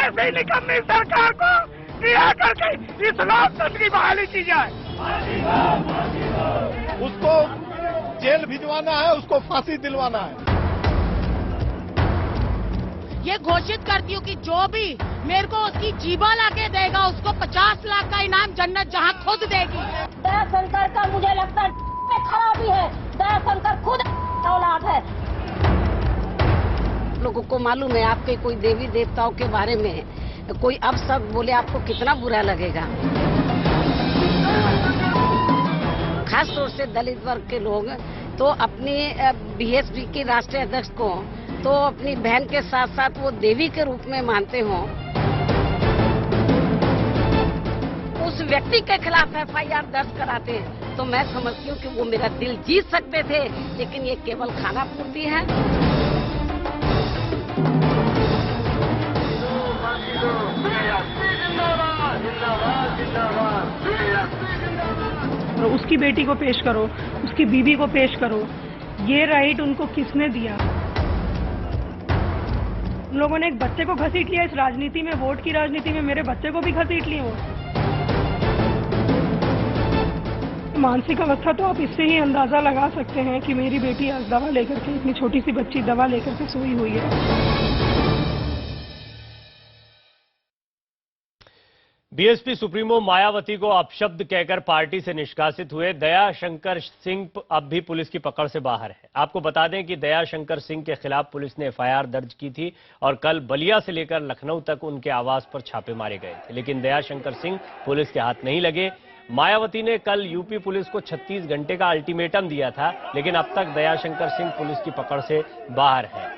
ऐसे निकम्मी सरकार को गिरा करके इस लोकतंत्र की बहाली की जाए। उसको जेल भिजवाना है, उसको फांसी दिलवाना है। ये घोषित करती हूँ कि जो भी मेरे को उसकी जीवा लाके देगा उसको 50 लाख का इनाम जन्नत जहाँ खुद देगी। दयाशंकर का मुझे लगता है खराबी है। दयाशंकर खुद औलाद है। लोगों को मालूम है आपके कोई देवी देवताओं के बारे में कोई अब सब बोले आपको कितना बुरा लगेगा। खास तौर से दलित वर्ग के लोग तो अपनी बीएसपी के राष्ट्रीय अध्यक्ष को तो अपनी बहन के साथ साथ वो देवी के रूप में मानते हो। उस व्यक्ति के खिलाफ एफआईआर दर्ज कराते हैं तो मैं समझती हूँ कि वो मेरा दिल जीत सकते थे, लेकिन ये केवल खाना पूर्ति है। उसकी बेटी को पेश करो, उसकी बीवी को पेश करो, ये राइट उनको किसने दिया? उन लोगों ने एक बच्चे को घसीट लिया इस राजनीति में, वोट की राजनीति में मेरे बच्चे को भी घसीट लिए वो। मानसिक अवस्था तो आप इससे ही अंदाजा लगा सकते हैं कि मेरी बेटी आज दवा लेकर के, इतनी छोटी सी बच्ची दवा लेकर के सोई हुई है। बीएसपी सुप्रीमो मायावती को अपशब्द कहकर पार्टी से निष्कासित हुए दयाशंकर सिंह अब भी पुलिस की पकड़ से बाहर है। आपको बता दें कि दयाशंकर सिंह के खिलाफ पुलिस ने एफआईआर दर्ज की थी और कल बलिया से लेकर लखनऊ तक उनके आवास पर छापे मारे गए थे, लेकिन दयाशंकर सिंह पुलिस के हाथ नहीं लगे। मायावती ने कल यूपी पुलिस को 36 घंटे का अल्टीमेटम दिया था, लेकिन अब तक दयाशंकर सिंह पुलिस की पकड़ से बाहर है।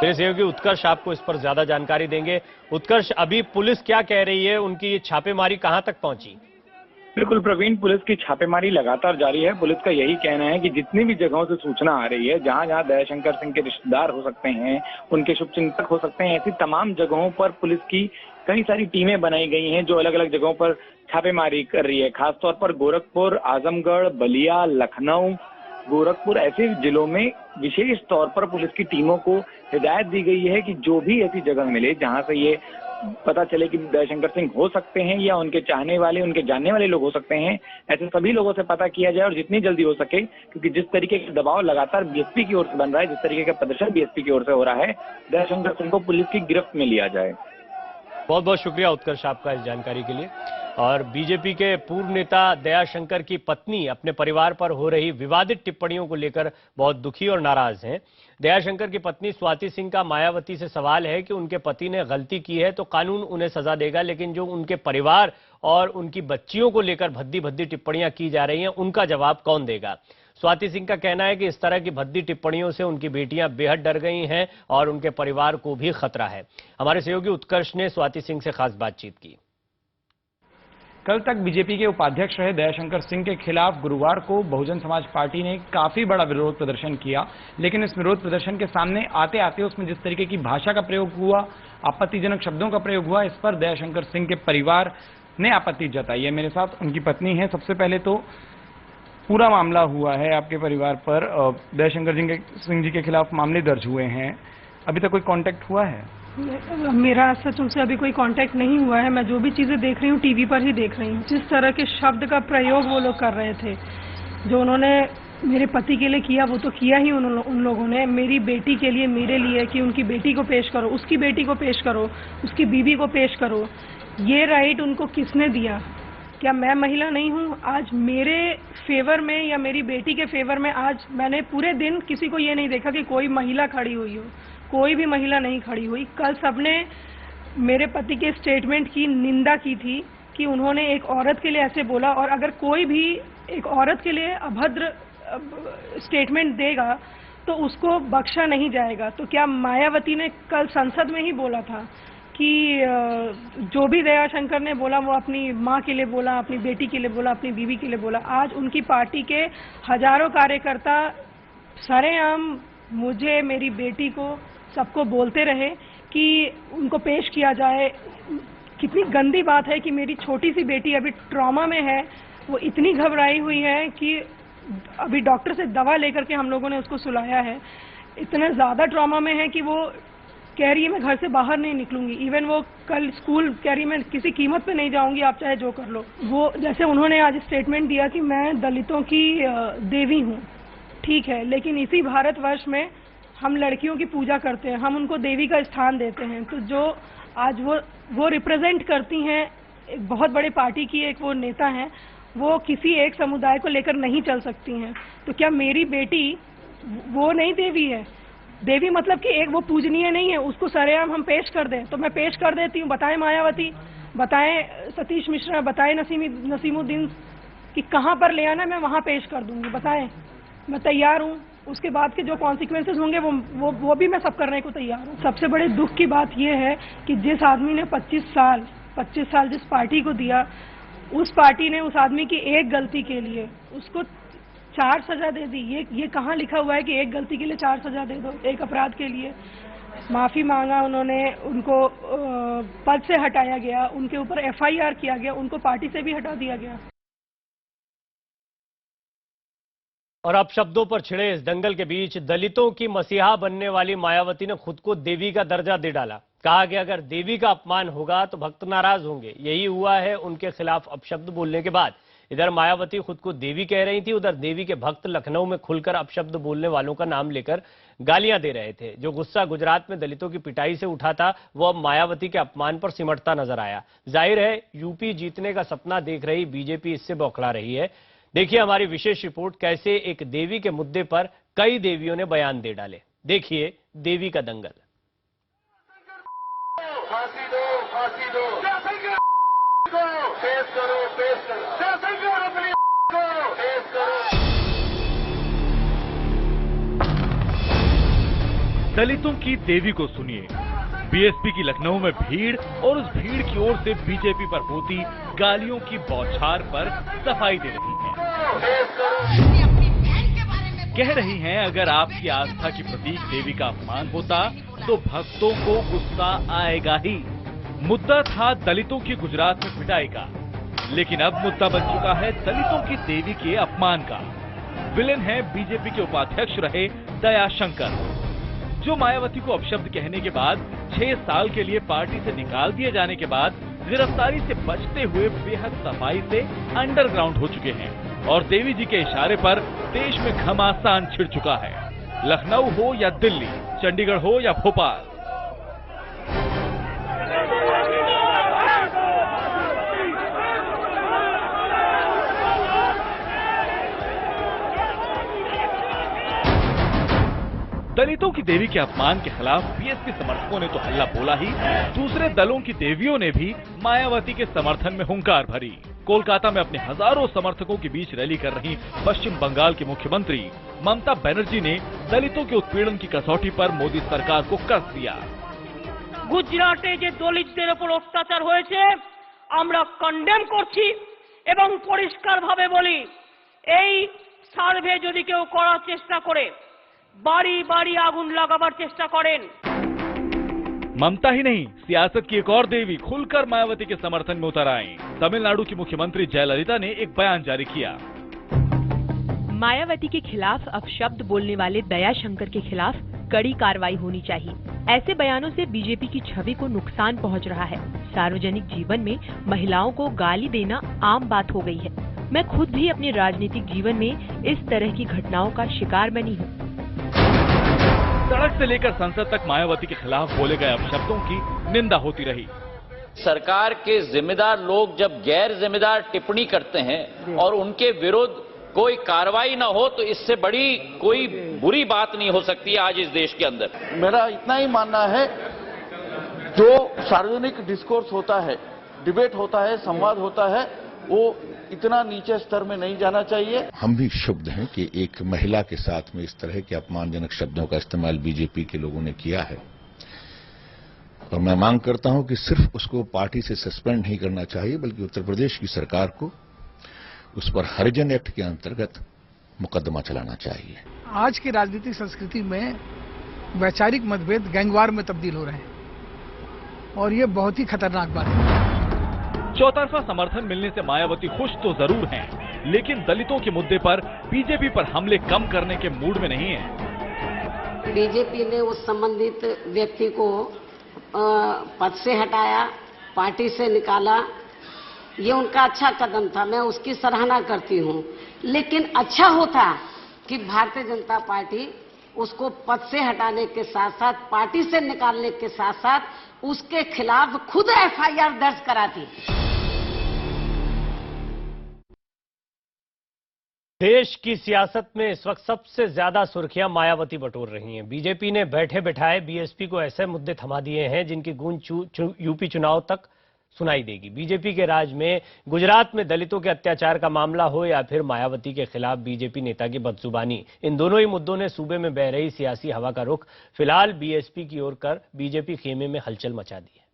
मेरे सहयोगी उत्कर्ष आपको इस पर ज्यादा जानकारी देंगे। उत्कर्ष, अभी पुलिस क्या कह रही है, उनकी ये छापेमारी कहां तक पहुंची? बिल्कुल प्रवीण, पुलिस की छापेमारी लगातार जारी है। पुलिस का यही कहना है कि जितनी भी जगहों से सूचना आ रही है, जहां जहां दयाशंकर सिंह के रिश्तेदार हो सकते हैं, उनके शुभचिंतक हो सकते हैं, ऐसी तमाम जगहों पर पुलिस की कई सारी टीमें बनाई गई हैं जो अलग अलग जगहों पर छापेमारी कर रही है। खासतौर पर गोरखपुर, आजमगढ़, बलिया, लखनऊ, गोरखपुर ऐसे जिलों में विशेष तौर पर पुलिस की टीमों को हिदायत दी गई है कि जो भी ऐसी जगह मिले जहां से ये पता चले कि दयाशंकर सिंह हो सकते हैं या उनके चाहने वाले, उनके जानने वाले लोग हो सकते हैं, ऐसे सभी लोगों से पता किया जाए और जितनी जल्दी हो सके, क्योंकि जिस तरीके का दबाव लगातार बीएसपी की ओर से बन रहा है, जिस तरीके का प्रदर्शन बीएसपी की ओर से हो रहा है, दयाशंकर सिंह को पुलिस की गिरफ्त में लिया जाए। बहुत बहुत शुक्रिया उत्कर्ष आपका इस जानकारी के लिए। और बीजेपी के पूर्व नेता दयाशंकर की पत्नी अपने परिवार पर हो रही विवादित टिप्पणियों को लेकर बहुत दुखी और नाराज हैं। दयाशंकर की पत्नी स्वाति सिंह का मायावती से सवाल है कि उनके पति ने गलती की है तो कानून उन्हें सजा देगा, लेकिन जो उनके परिवार और उनकी बच्चियों को लेकर भद्दी भद्दी टिप्पणियां की जा रही हैं, उनका जवाब कौन देगा? स्वाति सिंह का कहना है कि इस तरह की भद्दी टिप्पणियों से उनकी बेटियां बेहद डर गई हैं और उनके परिवार को भी खतरा है। हमारे सहयोगी उत्कर्ष ने स्वाति सिंह से खास बातचीत की। कल तक बीजेपी के उपाध्यक्ष रहे दयाशंकर सिंह के खिलाफ गुरुवार को बहुजन समाज पार्टी ने काफी बड़ा विरोध प्रदर्शन किया, लेकिन इस विरोध प्रदर्शन के सामने आते आते उसमें जिस तरीके की भाषा का प्रयोग हुआ, आपत्तिजनक शब्दों का प्रयोग हुआ, इस पर दयाशंकर सिंह के परिवार ने आपत्ति जताई है। मेरे साथ उनकी पत्नी है। सबसे पहले तो पूरा मामला हुआ है आपके परिवार पर, दयाशंकर सिंह जी के खिलाफ मामले दर्ज हुए हैं, अभी तक कोई कांटेक्ट हुआ है? मेरा सच उनसे अभी कोई कांटेक्ट नहीं हुआ है। मैं जो भी चीजें देख रही हूँ टीवी पर ही देख रही हूँ। जिस तरह के शब्द का प्रयोग वो लोग कर रहे थे, जो उन्होंने मेरे पति के लिए किया, वो तो किया ही उन लोगों ने। मेरी बेटी के लिए, मेरे लिए, कि उनकी बेटी को पेश करो, उसकी बेटी को पेश करो, उसकी बीवी को पेश करो, ये राइट उनको किसने दिया? क्या मैं महिला नहीं हूँ? आज मेरे फेवर में या मेरी बेटी के फेवर में आज मैंने पूरे दिन किसी को ये नहीं देखा कि कोई महिला खड़ी हुई हो, कोई भी महिला नहीं खड़ी हुई। कल सबने मेरे पति के स्टेटमेंट की निंदा की थी कि उन्होंने एक औरत के लिए ऐसे बोला, और अगर कोई भी एक औरत के लिए अभद्र स्टेटमेंट देगा तो उसको बख्शा नहीं जाएगा। तो क्या मायावती ने कल संसद में ही बोला था कि जो भी दयाशंकर ने बोला वो अपनी माँ के लिए बोला, अपनी बेटी के लिए बोला, अपनी बीवी के लिए बोला? आज उनकी पार्टी के हजारों कार्यकर्ता सरेआम मुझे, मेरी बेटी को, सबको बोलते रहे कि उनको पेश किया जाए। कितनी गंदी बात है कि मेरी छोटी सी बेटी अभी ट्रॉमा में है, वो इतनी घबराई हुई है कि अभी डॉक्टर से दवा लेकर के हम लोगों ने उसको सुलाया है। इतने ज़्यादा ट्रॉमा में है कि वो कह रही है मैं घर से बाहर नहीं निकलूंगी। इवन वो कल स्कूल कह रही है मैं किसी कीमत पे नहीं जाऊंगी, आप चाहे जो कर लो। वो जैसे उन्होंने आज स्टेटमेंट दिया कि मैं दलितों की देवी हूँ, ठीक है, लेकिन इसी भारतवर्ष में हम लड़कियों की पूजा करते हैं, हम उनको देवी का स्थान देते हैं। तो जो आज वो रिप्रेजेंट करती हैं, एक बहुत बड़े पार्टी की एक वो नेता हैं, वो किसी एक समुदाय को लेकर नहीं चल सकती हैं। तो क्या मेरी बेटी वो नहीं देवी है? देवी मतलब कि एक वो पूजनीय नहीं है, उसको सरेआम हम पेश कर दें तो मैं पेश कर देती हूँ। बताएं मायावती, बताएं सतीश मिश्रा, बताएं नसीमुद्दीन कि कहाँ पर ले आना, मैं वहाँ पेश कर दूंगी। बताएं, मैं तैयार हूँ। उसके बाद के जो कॉन्सिक्वेंसेस होंगे वो भी मैं सब करने को तैयार हूँ। सबसे बड़े दुख की बात यह है कि जिस आदमी ने 25 साल जिस पार्टी को दिया, उस पार्टी ने उस आदमी की एक गलती के लिए उसको 4 सजा दे दी। ये कहाँ लिखा हुआ है कि एक गलती के लिए 4 सजा दे दो? एक अपराध के लिए माफी मांगा उन्होंने, उनको पद से हटाया गया, उनके ऊपर FIR किया गया, उनको पार्टी से भी हटा दिया गया। और अब शब्दों पर छिड़े इस दंगल के बीच दलितों की मसीहा बनने वाली मायावती ने खुद को देवी का दर्जा दे डाला। कहा कि अगर देवी का अपमान होगा तो भक्त नाराज होंगे। यही हुआ है उनके खिलाफ अपशब्द बोलने के बाद। इधर मायावती खुद को देवी कह रही थी, उधर देवी के भक्त लखनऊ में खुलकर अपशब्द बोलने वालों का नाम लेकर गालियां दे रहे थे। जो गुस्सा गुजरात में दलितों की पिटाई से उठा था, वो अब मायावती के अपमान पर सिमटता नजर आया। जाहिर है यूपी जीतने का सपना देख रही बीजेपी इससे बौखला रही है। देखिए हमारी विशेष रिपोर्ट, कैसे एक देवी के मुद्दे पर कई देवियों ने बयान दे डाले। देखिए देवी का दंगल। फांसी दो, फांसी दो, पेश करो, पेश करो, पेश करो। दलितों की देवी को सुनिए। बीएसपी की लखनऊ में भीड़ और उस भीड़ की ओर से बीजेपी पर होती गालियों की बौछार पर सफाई दे रही हैं। कह रही हैं अगर आपकी आस्था की प्रतीक देवी का अपमान होता तो भक्तों को गुस्सा आएगा ही। मुद्दा था दलितों की गुजरात में पिटाई का, लेकिन अब मुद्दा बन चुका है दलितों की देवी के अपमान का। विलेन है बीजेपी के उपाध्यक्ष रहे दयाशंकर, जो मायावती को अपशब्द कहने के बाद 6 साल के लिए पार्टी से निकाल दिए जाने के बाद गिरफ्तारी से बचते हुए बेहद सफाई से अंडरग्राउंड हो चुके हैं और देवी जी के इशारे पर देश में घमासान छिड़ चुका है। लखनऊ हो या दिल्ली, चंडीगढ़ हो या भोपाल। दलितों की देवी के अपमान के खिलाफ बीएसपी समर्थकों ने तो हल्ला बोला ही, दूसरे दलों की देवियों ने भी मायावती के समर्थन में हुंकार भरी। कोलकाता में अपने हजारों समर्थकों के बीच रैली कर रही पश्चिम बंगाल की मुख्यमंत्री ममता बनर्जी ने दलितों के उत्पीड़न की कसौटी पर मोदी सरकार को कस दिया। गुजराटे जे दलितদের উপর অত্যাচার হয়েছে আমরা কন্ডেম করছি এবং পরিষ্কারভাবে বলি, এই সার্ভে যদি কেউ করার চেষ্টা করে বাড়ি বাড়ি আগুন লাগাবার চেষ্টা করেন। ममता ही नहीं, सियासत की एक और देवी खुलकर मायावती के समर्थन में उतर आईं। तमिलनाडु की मुख्यमंत्री जयललिता ने एक बयान जारी किया। मायावती के खिलाफ अपशब्द बोलने वाले दयाशंकर के खिलाफ कड़ी कार्रवाई होनी चाहिए। ऐसे बयानों से बीजेपी की छवि को नुकसान पहुंच रहा है। सार्वजनिक जीवन में महिलाओं को गाली देना आम बात हो गई है। मैं खुद भी अपने राजनीतिक जीवन में इस तरह की घटनाओं का शिकार बनी हूँ। सड़क से लेकर संसद तक मायावती के खिलाफ बोले गए अपशब्दों की निंदा होती रही। सरकार के जिम्मेदार लोग जब गैर जिम्मेदार टिप्पणी करते हैं और उनके विरुद्ध कोई कार्रवाई न हो तो इससे बड़ी कोई बुरी बात नहीं हो सकती है आज इस देश के अंदर। मेरा इतना ही मानना है, जो सार्वजनिक डिस्कोर्स होता है, डिबेट होता है, संवाद होता है, वो इतना नीचे स्तर में नहीं जाना चाहिए। हम भी क्षुब्ध हैं कि एक महिला के साथ में इस तरह के अपमानजनक शब्दों का इस्तेमाल बीजेपी के लोगों ने किया है और मैं मांग करता हूं कि सिर्फ उसको पार्टी से सस्पेंड नहीं करना चाहिए, बल्कि उत्तर प्रदेश की सरकार को उस पर हरिजन एक्ट के अंतर्गत मुकदमा चलाना चाहिए। आज की राजनीतिक संस्कृति में वैचारिक मतभेद गैंगवार में तब्दील हो रहे हैं और ये बहुत ही खतरनाक बात है। चौतरफा समर्थन मिलने से मायावती खुश तो जरूर हैं, लेकिन दलितों के मुद्दे पर बीजेपी पर हमले कम करने के मूड में नहीं है। बीजेपी ने उस संबंधित व्यक्ति को पद से हटाया, पार्टी से निकाला, ये उनका अच्छा कदम था, मैं उसकी सराहना करती हूँ। लेकिन अच्छा होता कि भारतीय जनता पार्टी उसको पद से हटाने के साथ साथ, पार्टी से निकालने के साथ साथ उसके खिलाफ खुद एफआईआर दर्ज कराती। देश की सियासत में इस वक्त सबसे ज्यादा सुर्खियां मायावती बटोर रही हैं। बीजेपी ने बैठे बिठाए बीएसपी को ऐसे मुद्दे थमा दिए हैं जिनकी गूंज यूपी चुनाव तक सुनाई देगी। बीजेपी के राज में गुजरात में दलितों के अत्याचार का मामला हो या फिर मायावती के खिलाफ बीजेपी नेता की बदजुबानी, इन दोनों ही मुद्दों ने सूबे में बह रही सियासी हवा का रुख फिलहाल बीएसपी की ओर कर बीजेपी खेमे में हलचल मचा दी है।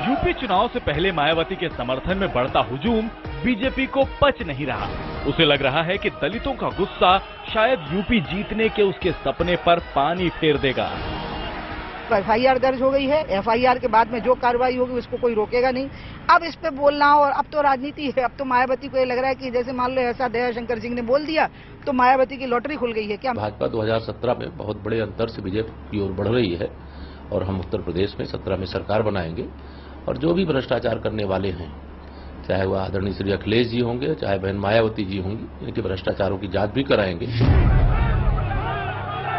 यूपी चुनाव से पहले मायावती के समर्थन में बढ़ता हुजूम बीजेपी को पच नहीं रहा। उसे लग रहा है कि दलितों का गुस्सा शायद यूपी जीतने के उसके सपने पर पानी फेर देगा। एफआईआर दर्ज हो गई है, एफआईआर के बाद में जो कार्रवाई होगी उसको कोई रोकेगा नहीं। अब इस पे बोलना, और अब तो राजनीति है, अब तो मायावती को ये लग रहा है कि जैसे मान लो ऐसा दयाशंकर सिंह ने बोल दिया तो मायावती की लॉटरी खुल गई है क्या? भाजपा 2017 में बहुत बड़े अंतर से बीजेपी की ओर बढ़ रही है और हम उत्तर प्रदेश में 17 में सरकार बनाएंगे और जो भी भ्रष्टाचार करने वाले हैं, चाहे वह आदरणीय श्री अखिलेश जी होंगे, चाहे बहन मायावती जी होंगी, इनके भ्रष्टाचारों की जांच भी कराएंगे।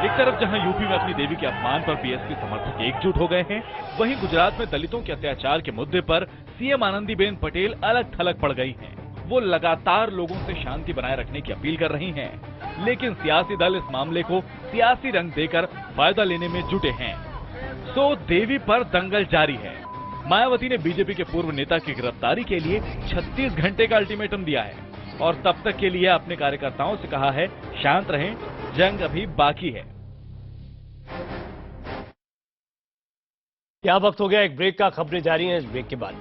एक तरफ जहां यूपी में अपनी देवी के अपमान पर बीएसपी समर्थक एकजुट हो गए हैं, वहीं गुजरात में दलितों के अत्याचार के मुद्दे पर सीएम आनंदीबेन पटेल अलग थलग पड़ गई हैं। वो लगातार लोगों से शांति बनाए रखने की अपील कर रही हैं, लेकिन सियासी दल इस मामले को सियासी रंग देकर फायदा लेने में जुटे हैं। सो देवी पर दंगल जारी है। मायावती ने बीजेपी के पूर्व नेता की गिरफ्तारी के लिए 36 घंटे का अल्टीमेटम दिया है और तब तक के लिए अपने कार्यकर्ताओं से कहा है शांत रहें, जंग अभी बाकी है। यहाँ वक्त हो गया एक ब्रेक का, खबरें जारी हैं इस ब्रेक के बाद।